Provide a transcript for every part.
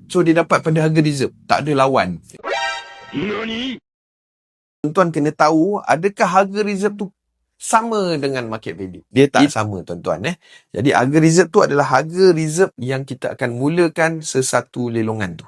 So dia dapat pada harga reserve, tak ada lawan. Tuan-tuan kena tahu adakah harga reserve tu sama dengan market value. Dia tak sama tuan-tuan. Jadi harga reserve tu adalah harga reserve yang kita akan mulakan sesatu lelongan tu.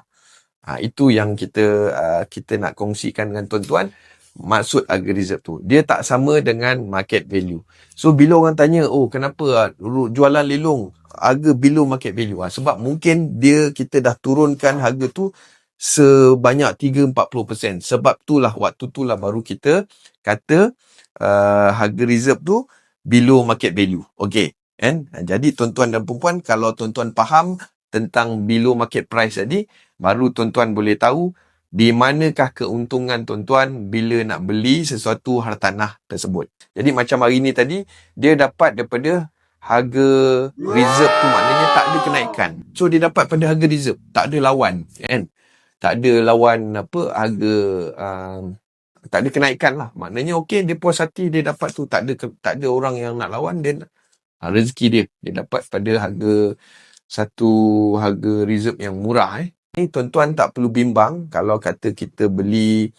Itu yang kita nak kongsikan dengan tuan-tuan. Maksud harga reserve tu, dia tak sama dengan market value. So bila orang tanya, kenapa jualan lelong harga below market value? Sebab mungkin kita dah turunkan harga tu sebanyak 3-40%. Sebab itulah waktu itulah baru kita kata harga reserve tu below market value. Okey, kan? Jadi tuan-tuan dan puan-puan, kalau tuan-tuan faham tentang below market price tadi, baru tuan-tuan boleh tahu di manakah keuntungan tuan-tuan bila nak beli sesuatu hartanah tersebut. Jadi macam hari ni tadi, dia dapat daripada harga reserve tu, maknanya tak ada kenaikan. So dia dapat pada harga reserve, tak ada lawan, kan? Tak ada lawan harga, tak ada kenaikan lah. Maknanya okey, dia puas hati, dia dapat tu, tak ada orang yang nak lawan, dia rezeki dia dapat pada satu harga reserve yang murah. Ni tuan-tuan tak perlu bimbang kalau kata kita beli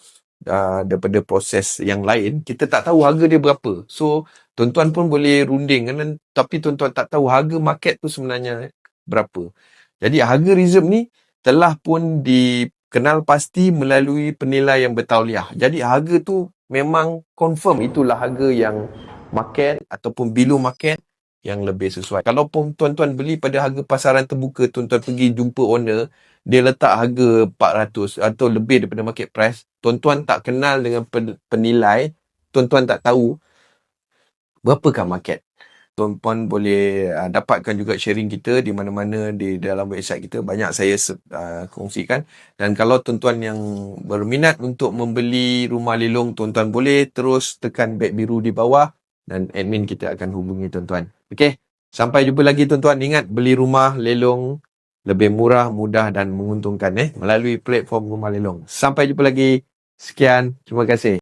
daripada proses yang lain, kita tak tahu harga dia berapa. So tuan-tuan pun boleh runding kan, tapi tuan-tuan tak tahu harga market tu sebenarnya berapa. Jadi harga reserve ni telah pun dikenal pasti melalui penilai yang bertauliah. Jadi harga tu memang confirm itulah harga yang market ataupun below market yang lebih sesuai. Kalau pun tuan-tuan beli pada harga pasaran terbuka, tuan-tuan pergi jumpa owner, dia letak harga 400 atau lebih daripada market price, tuan-tuan tak kenal dengan penilai, tuan-tuan tak tahu berapakah market. Tuan-tuan boleh dapatkan juga sharing kita di mana-mana di dalam website kita. Banyak saya kongsikan. Dan kalau tuan-tuan yang berminat untuk membeli rumah lelong, tuan-tuan boleh terus tekan beg biru di bawah dan admin kita akan hubungi tuan-tuan. Okey, sampai jumpa lagi tuan-tuan. Ingat, beli rumah lelong lebih murah, mudah dan menguntungkan melalui platform rumah lelong. Sampai jumpa lagi. Sekian, terima kasih.